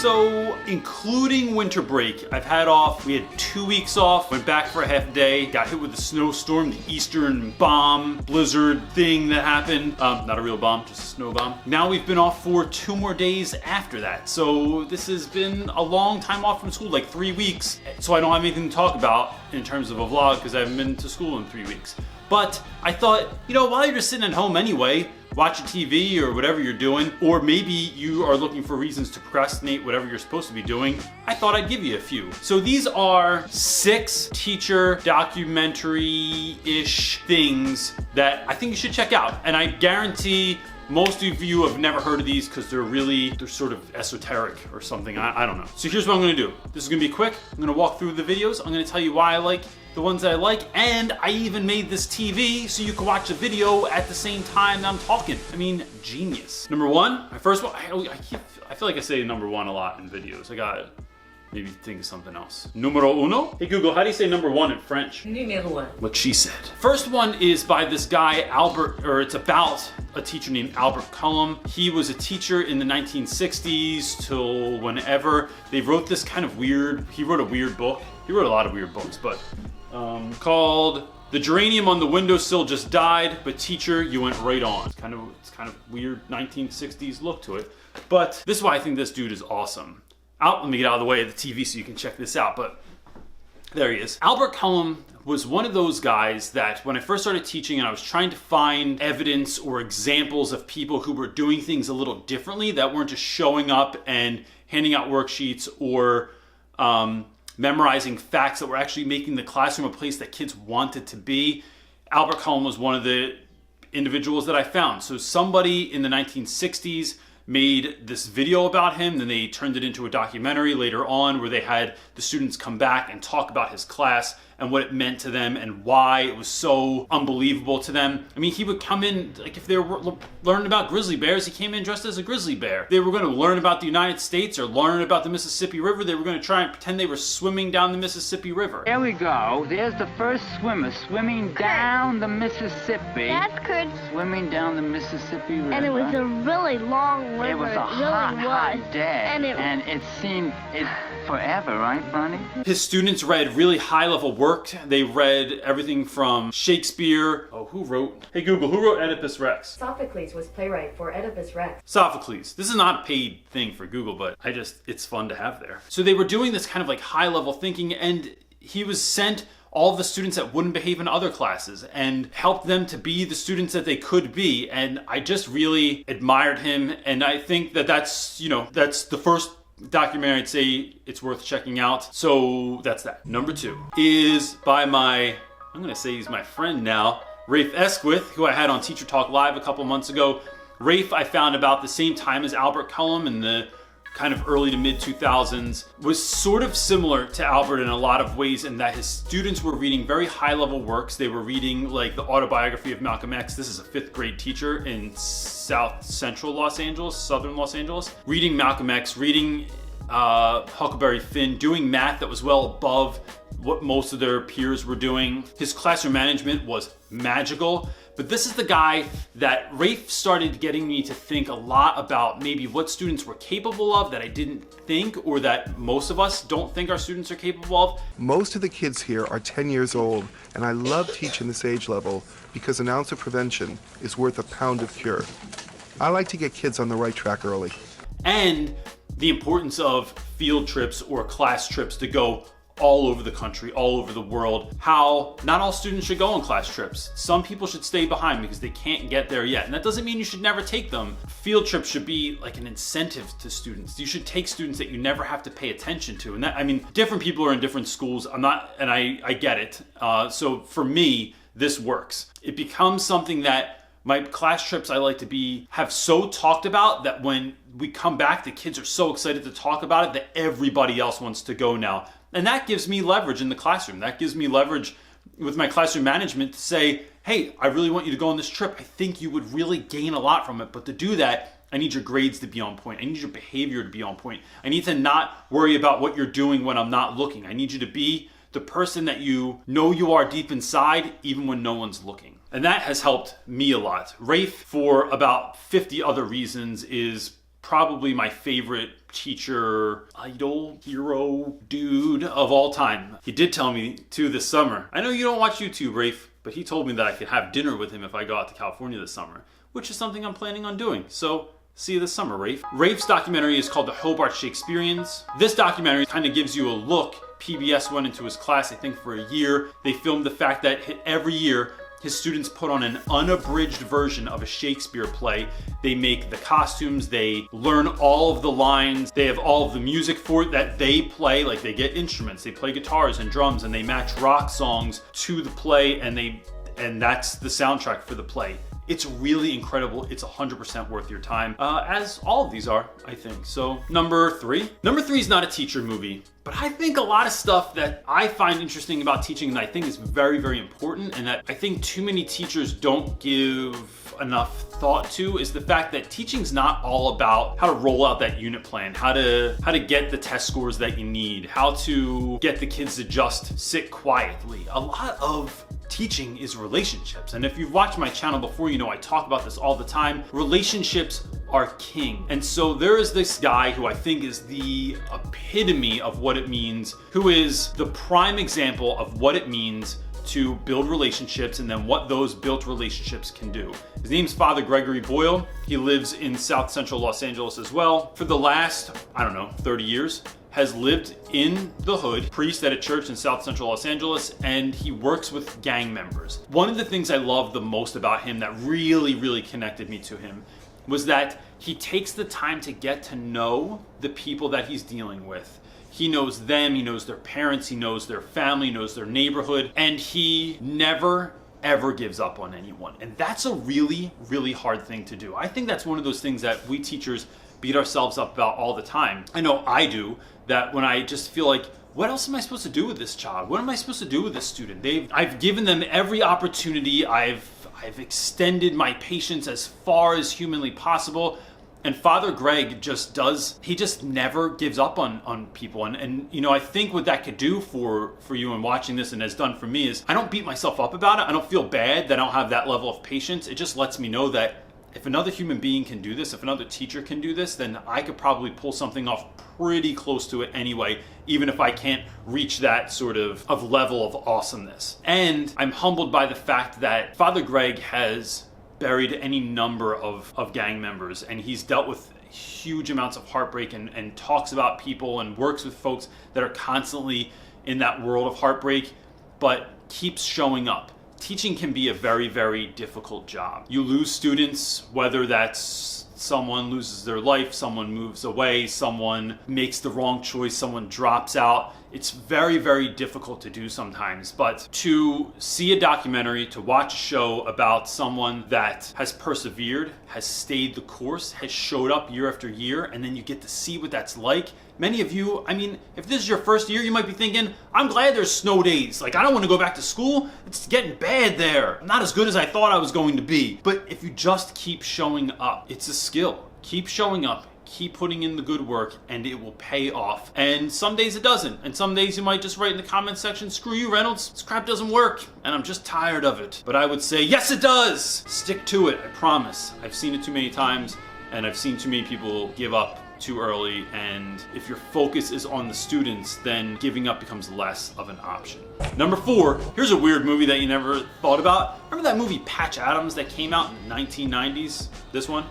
So, including winter break, I've had off. We had 2 weeks off, went back for a half day, got hit with a snowstorm, the eastern bomb, blizzard thing that happened. Not a real bomb, just a snow bomb. Now we've been off for 2 more days after that. So this has been a long time off from school, like 3 weeks. So I don't have anything to talk about in terms of a vlog because I haven't been to school in 3 weeks. But I thought, you know, while you're just sitting at home anyway, watching TV or whatever you're doing, or maybe you are looking for reasons to procrastinate whatever you're supposed to be doing, I thought I'd give you a few. So these are 6 teacher documentary-ish things that I think you should check out. And I guarantee most of you have never heard of these because they're sort of esoteric or something. I don't know. So here's what I'm gonna do. This is gonna be quick. I'm gonna walk through the videos. I'm gonna tell you why I like the ones that I like, and I even made this TV so you can watch the video at the same time that I'm talking. I mean, genius. Number 1, my first one, I feel like I say number 1 a lot in videos. I gotta maybe think of something else. Numero uno? Hey Google, how do you say number 1 in French? Numéro 1. What she said. First one is by this guy, Albert, or it's about a teacher named Albert Cullum. He was a teacher in the 1960s till whenever. They wrote this kind of weird, he wrote a weird book. He wrote a lot of weird books, but called The Geranium on the Windowsill Just Died, but Teacher, You Went Right On. It's kind of weird 1960s look to it. But this is why I think this dude is awesome. Let me get out of the way of the TV so you can check this out, but there he is. Albert Cullum was one of those guys that when I first started teaching and I was trying to find evidence or examples of people who were doing things a little differently that weren't just showing up and handing out worksheets or memorizing facts that were actually making the classroom a place that kids wanted to be. Albert Cullum was one of the individuals that I found. So somebody in the 1960s made this video about him, then they turned it into a documentary later on where they had the students come back and talk about his class and what it meant to them and why it was so unbelievable to them. I mean, he would come in, like if they were learning about grizzly bears, he came in dressed as a grizzly bear. They were gonna learn about the United States or learn about the Mississippi River, they were gonna try and pretend they were swimming down the Mississippi River. There we go. There's the first swimmer swimming down the Mississippi. That's good. Swimming down the Mississippi River. And it was a really long river. It was a hot day. And it seemed forever, right, Ronnie? His students read really high-level work. They read everything from Shakespeare. Oh, hey Google, who wrote Oedipus Rex? Sophocles was playwright for Oedipus Rex. Sophocles. This is not a paid thing for Google, but it's fun to have there. So they were doing this kind of like high-level thinking, and he was sent all the students that wouldn't behave in other classes and helped them to be the students that they could be. And I just really admired him. And I think that's the first documentary I'd say it's worth checking out. So that's that. Number 2 is by I'm gonna say he's my friend now, Rathe Esquith, who I had on Teacher Talk Live a couple months ago. Rafe I found about the same time as Albert Cullum in the kind of early to mid 2000s, was sort of similar to Albert in a lot of ways in that his students were reading very high level works. They were reading like the autobiography of Malcolm X. This is a 5th grade teacher in southern Los Angeles, reading Malcolm X, reading Huckleberry Finn, doing math that was well above what most of their peers were doing. His classroom management was magical. But this is the guy that Rafe started getting me to think a lot about maybe what students were capable of that I didn't think, or that most of us don't think our students are capable of. Most of the kids here are 10 years old, and I love teaching this age level because an ounce of prevention is worth a pound of cure. I like to get kids on the right track early. And the importance of field trips or class trips to go all over the country, all over the world, how not all students should go on class trips. Some people should stay behind because they can't get there yet. And that doesn't mean you should never take them. Field trips should be like an incentive to students. You should take students that you never have to pay attention to. And that, I mean, different people are in different schools. I get it. So for me, this works. It becomes something that my class trips I like to have so talked about that when we come back, the kids are so excited to talk about it that everybody else wants to go now. And that gives me leverage in the classroom. That gives me leverage with my classroom management to say, hey, I really want you to go on this trip. I think you would really gain a lot from it. But to do that, I need your grades to be on point. I need your behavior to be on point. I need to not worry about what you're doing when I'm not looking. I need you to be the person that you know you are deep inside, even when no one's looking. And that has helped me a lot. Rafe, for about 50 other reasons, is probably my favorite teacher, idol, hero, dude of all time. He did tell me too this summer. I know you don't watch YouTube, Rafe, but he told me that I could have dinner with him if I go out to California this summer, which is something I'm planning on doing. So see you this summer, Rafe. Rafe's documentary is called The Hobart Shakespeareans. This documentary kind of gives you a look. PBS went into his class, I think, for a year. They filmed the fact that every year his students put on an unabridged version of a Shakespeare play. They make the costumes, they learn all of the lines, they have all of the music for it that they play, like they get instruments, they play guitars and drums, and they match rock songs to the play, and that's the soundtrack for the play. It's really incredible. It's 100% worth your time, as all of these are, I think. So number three is not a teacher movie, but I think a lot of stuff that I find interesting about teaching that I think is very, very important, and that I think too many teachers don't give enough thought to, is the fact that teaching's not all about how to roll out that unit plan, how to get the test scores that you need, how to get the kids to just sit quietly. A lot of teaching is relationships. And if you've watched my channel before, you know I talk about this all the time. Relationships are king. And so there is this guy who I think is the epitome of what it means, who is the prime example of what it means to build relationships and then what those built relationships can do. His name's Father Gregory Boyle. He lives in South Central Los Angeles as well. For the last, 30 years, has lived in the hood, priest at a church in South Central Los Angeles, and he works with gang members. One of the things I love the most about him that really, really connected me to him was that he takes the time to get to know the people that he's dealing with. He knows them, he knows their parents, he knows their family, he knows their neighborhood, and he never ever gives up on anyone. And that's a really, really hard thing to do. I think that's one of those things that we teachers beat ourselves up about all the time. I know I do, that when I just feel like, what else am I supposed to do with this child? What am I supposed to do with this student? I've given them every opportunity. I've extended my patience as far as humanly possible. And Father Greg just never gives up on people. And you know, I think what that could do for you in watching this, and has done for me, is I don't beat myself up about it. I don't feel bad that I don't have that level of patience. It just lets me know that if another human being can do this, if another teacher can do this, then I could probably pull something off pretty close to it anyway, even if I can't reach that sort of level of awesomeness. And I'm humbled by the fact that Father Greg has buried any number of gang members, and he's dealt with huge amounts of heartbreak and talks about people and works with folks that are constantly in that world of heartbreak, but keeps showing up. Teaching can be a very, very difficult job. You lose students, whether that's someone loses their life, someone moves away, someone makes the wrong choice, someone drops out. It's very, very difficult to do sometimes, but to see a documentary, to watch a show about someone that has persevered, has stayed the course, has showed up year after year, and then you get to see what that's like. Many of you, if this is your first year, you might be thinking, I'm glad there's snow days. Like, I don't want to go back to school. It's getting bad there. I'm not as good as I thought I was going to be. But if you just keep showing up, it's a skill. Keep showing up. Keep putting in the good work, and it will pay off. And some days it doesn't. And some days you might just write in the comment section, screw you, Reynolds. This crap doesn't work, and I'm just tired of it. But I would say, yes, it does. Stick to it, I promise. I've seen it too many times, and I've seen too many people give up too early, and if your focus is on the students, then giving up becomes less of an option. Number 4, here's a weird movie that you never thought about. Remember that movie Patch Adams that came out in the 1990s? This one?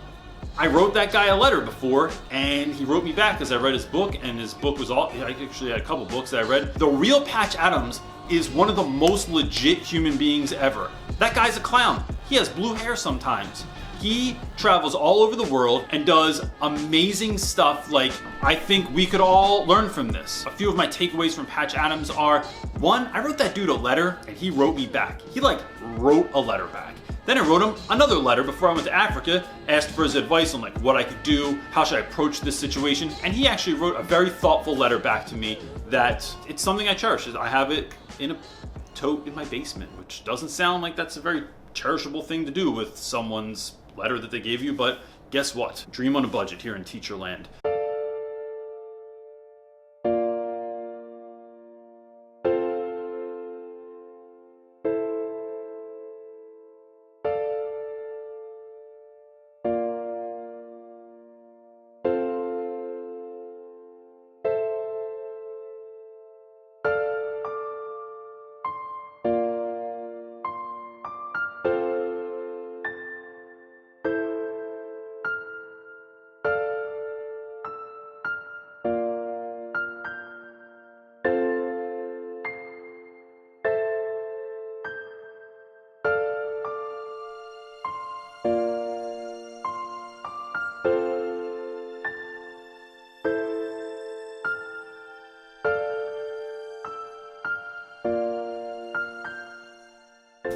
I wrote that guy a letter before, and he wrote me back because I read his book, and his book was I actually had a couple books that I read. The real Patch Adams is one of the most legit human beings ever. That guy's a clown. He has blue hair sometimes. He travels all over the world and does amazing stuff. Like, I think we could all learn from this. A few of my takeaways from Patch Adams are, 1, I wrote that dude a letter and he wrote me back. He wrote a letter back. Then I wrote him another letter before I went to Africa, asked for his advice on what I could do, how should I approach this situation, and he actually wrote a very thoughtful letter back to me that it's something I cherish. I have it in a tote in my basement, which doesn't sound like that's a very cherishable thing to do with someone's letter that they gave you, but guess what? Dream on a budget here in teacher land.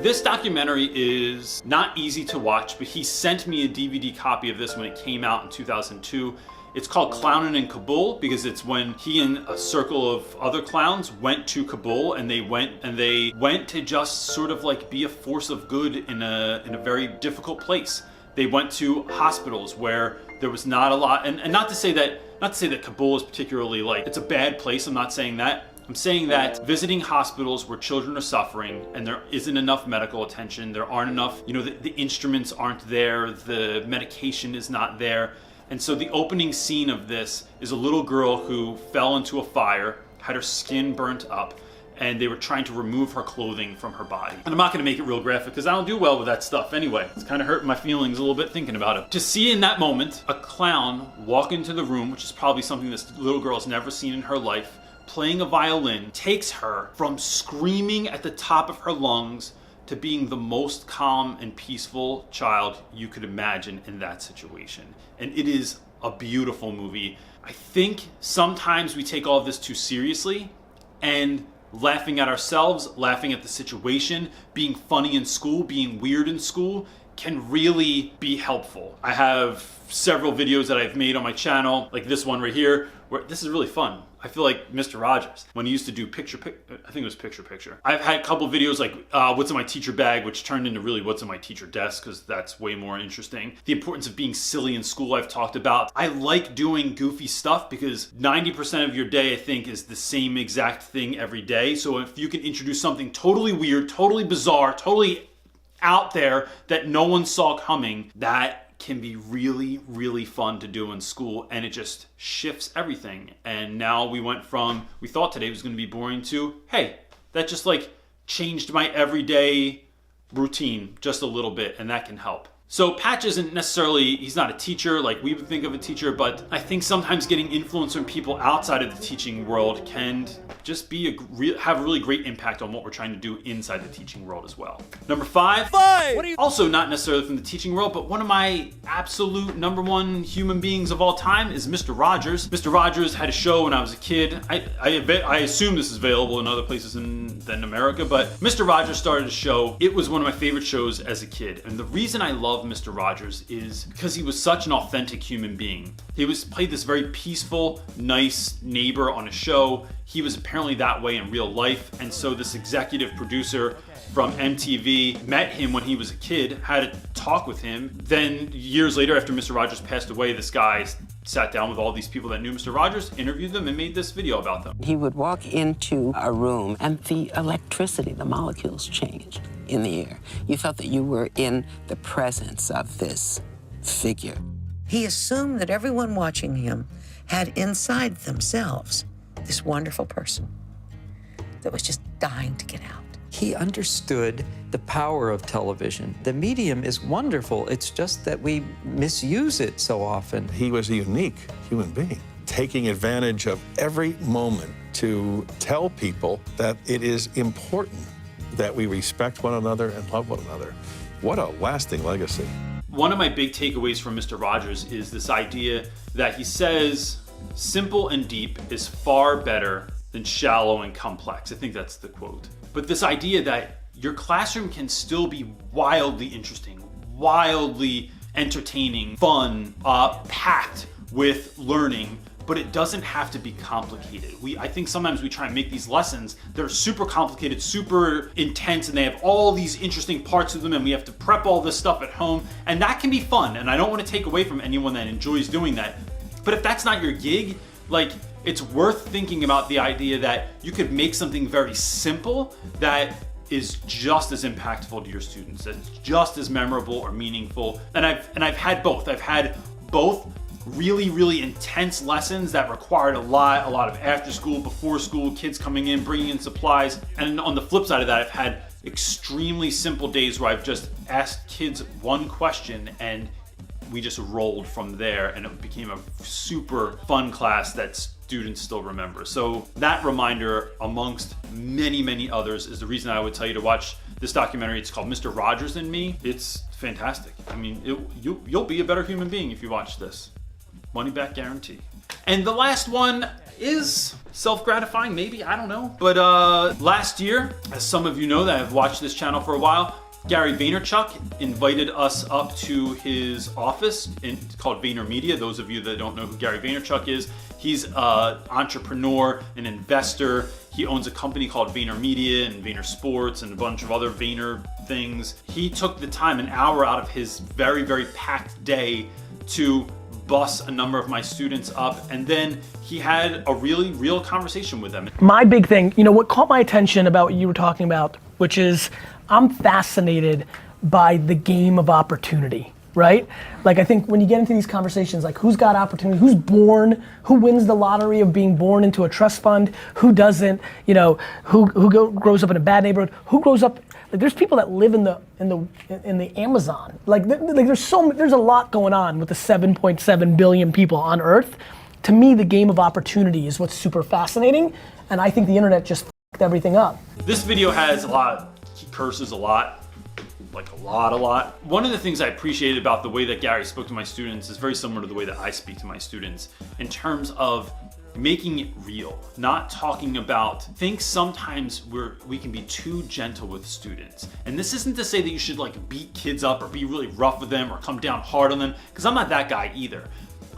This documentary is not easy to watch, but he sent me a DVD copy of this when it came out in 2002. It's called Clownin in Kabul because it's when he and a circle of other clowns went to Kabul, and they went to just sort of like be a force of good in a very difficult place. They went to hospitals where there was not a lot, and not to say that Kabul is particularly like it's a bad place. I'm not saying that. I'm saying that visiting hospitals where children are suffering and there isn't enough medical attention, there aren't enough, the instruments aren't there, the medication is not there. And so the opening scene of this is a little girl who fell into a fire, had her skin burnt up, and they were trying to remove her clothing from her body. And I'm not gonna make it real graphic because I don't do well with that stuff anyway. It's kind of hurting my feelings a little bit thinking about it. To see in that moment a clown walk into the room, which is probably something this little girl has never seen in her life, playing a violin, takes her from screaming at the top of her lungs to being the most calm and peaceful child you could imagine in that situation. And it is a beautiful movie. I think sometimes we take all of this too seriously, and laughing at ourselves, laughing at the situation, being funny in school, being weird in school can really be helpful. I have several videos that I've made on my channel, like this one right here, where this is really fun. I feel like Mr. Rogers, when he used to do I think it was picture. I've had a couple videos like what's in my teacher bag, which turned into really what's in my teacher desk, because that's way more interesting. The importance of being silly in school I've talked about. I like doing goofy stuff because 90% of your day, I think, is the same exact thing every day. So if you can introduce something totally weird, totally bizarre, totally out there that no one saw coming, that can be really, really fun to do in school, and it just shifts everything. And now we thought today was going to be boring to, hey, that just like changed my everyday routine just a little bit, and that can help. So Patch isn't necessarily, he's not a teacher like we would think of a teacher, but I think sometimes getting influence from people outside of the teaching world can just be have a really great impact on what we're trying to do inside the teaching world as well. Number five. Also not necessarily from the teaching world, but one of my absolute number one human beings of all time is Mr. Rogers. Mr. Rogers had a show when I was a kid. I assume this is available in other places than America, but Mr. Rogers started a show. It was one of my favorite shows as a kid, and the reason I love Mr. Rogers is because he was such an authentic human being. He played this very peaceful, nice neighbor on a show. He was apparently that way in real life, and so this executive producer from MTV met him when he was a kid, had a talk with him. Then years later, after Mr. Rogers passed away, this guy sat down with all these people that knew Mr. Rogers, interviewed them, and made this video about them. He would walk into a room and the electricity, the molecules changed in the air. You felt that you were in the presence of this figure. He assumed that everyone watching him had inside themselves this wonderful person that was just dying to get out. He understood the power of television. The medium is wonderful. It's just that we misuse it so often. He was a unique human being, taking advantage of every moment to tell people that it is important that we respect one another and love one another. What a lasting legacy. One of my big takeaways from Mr. Rogers is this idea that he says, simple and deep is far better than shallow and complex. I think that's the quote. But this idea that your classroom can still be wildly interesting, wildly entertaining, fun, packed with learning, but it doesn't have to be complicated. I think sometimes we try and make these lessons that are super complicated, super intense, and they have all these interesting parts to them, and we have to prep all this stuff at home, and that can be fun, and I don't want to take away from anyone that enjoys doing that. But if that's not your gig, like, it's worth thinking about the idea that you could make something very simple that is just as impactful to your students, that's just as memorable or meaningful. And I've had both. I've had both really, really intense lessons that required a lot of after school, before school, kids coming in, bringing in supplies. And on the flip side of that, I've had extremely simple days where I've just asked kids one question and we just rolled from there, and it became a super fun class that students still remember. So that reminder, amongst many, many others, is the reason I would tell you to watch this documentary. It's called Mr. Rogers and Me. It's fantastic. I mean, you'll be a better human being if you watch this. Money back guarantee. And the last one is self-gratifying, maybe, I don't know. But last year, as some of you know that have watched this channel for a while, Gary Vaynerchuk invited us up to his office. It's called VaynerMedia. Those of you that don't know who Gary Vaynerchuk is, he's an entrepreneur, an investor. He owns a company called VaynerMedia and Vayner Sports and a bunch of other Vayner things. He took the time, an hour out of his very, very packed day, to bus a number of my students up, and then he had a really real conversation with them. My big thing, you know, what caught my attention about what you were talking about, which is I'm fascinated by the game of opportunity, right? Like, I think when you get into these conversations, like who's got opportunity, who's born, who wins the lottery of being born into a trust fund, who doesn't, you know, who grows up in a bad neighborhood, who grows up, like there's people that live in the Amazon. Like there's a lot going on with the 7.7 billion people on Earth. To me, the game of opportunity is what's super fascinating, and I think the internet just f***ed everything up. This video has a lot, he curses a lot, like a lot. One of the things I appreciated about the way that Gary spoke to my students is very similar to the way that I speak to my students in terms of making it real, not talking about, I think sometimes we can be too gentle with students. And this isn't to say that you should like beat kids up or be really rough with them or come down hard on them, because I'm not that guy either.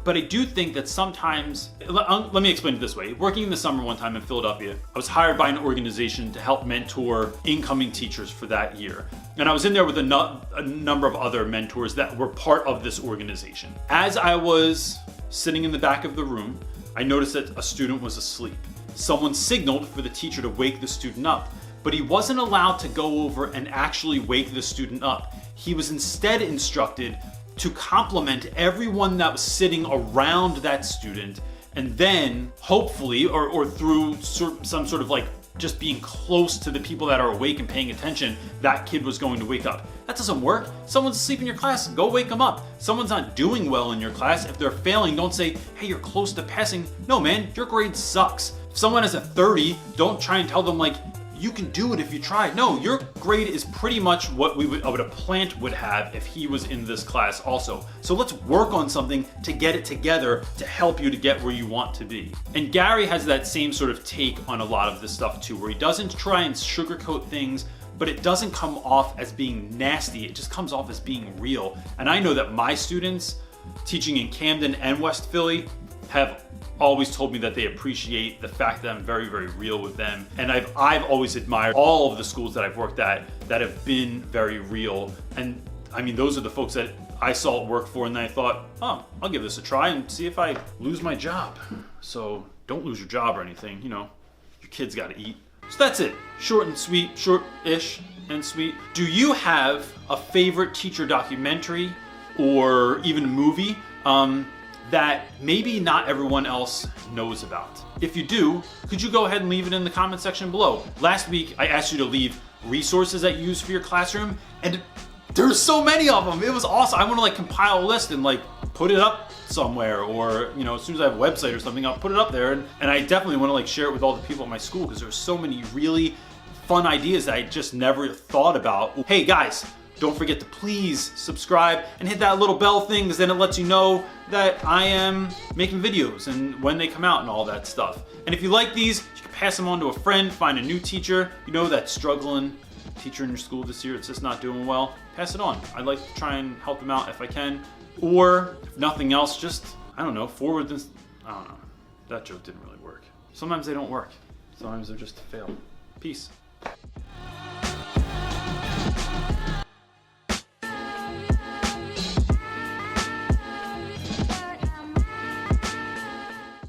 But I do think that sometimes, let me explain it this way. Working in the summer one time in Philadelphia, I was hired by an organization to help mentor incoming teachers for that year. And I was in there with a number of other mentors that were part of this organization. As I was sitting in the back of the room, I noticed that a student was asleep. Someone signaled for the teacher to wake the student up, but he wasn't allowed to go over and actually wake the student up. He was instead instructed to compliment everyone that was sitting around that student, and then hopefully, or through some sort of like just being close to the people that are awake and paying attention, that kid was going to wake up. That doesn't work. Someone's asleep in your class, go wake them up. Someone's not doing well in your class, if they're failing, don't say, hey, you're close to passing. No, man, your grade sucks. If someone has a 30, don't try and tell them like, you can do it if you try. No, your grade is pretty much what a plant would have if he was in this class also. So let's work on something to get it together to help you to get where you want to be. And Gary has that same sort of take on a lot of this stuff too, where he doesn't try and sugarcoat things, but it doesn't come off as being nasty. It just comes off as being real. And I know that my students teaching in Camden and West Philly have always told me that they appreciate the fact that I'm very, very real with them. And I've always admired all of the schools that I've worked at that have been very real. And I mean, those are the folks that I saw it work for, and then I thought, oh, I'll give this a try and see if I lose my job. So don't lose your job or anything, you know, your kids gotta eat. So that's it, short and sweet, short-ish and sweet. Do you have a favorite teacher documentary or even movie that maybe not everyone else knows about? If you do, could you go ahead and leave it in the comment section below? Last week, I asked you to leave resources that you use for your classroom, and there's so many of them. It was awesome. I want to like compile a list and like put it up somewhere, or you know, as soon as I have a website or something, I'll put it up there. And I definitely want to like share it with all the people at my school, because there's so many really fun ideas that I just never thought about. Hey guys, don't forget to please subscribe and hit that little bell thing, because then it lets you know that I am making videos and when they come out and all that stuff. And if you like these, you can pass them on to a friend, find a new teacher, you know, that's struggling teacher in your school this year, it's just not doing well. Pass it on. I'd like to try and help them out if I can. Or if nothing else, just, I don't know, forward this, I don't know. That joke didn't really work. Sometimes they don't work. Sometimes they're just a fail. Peace.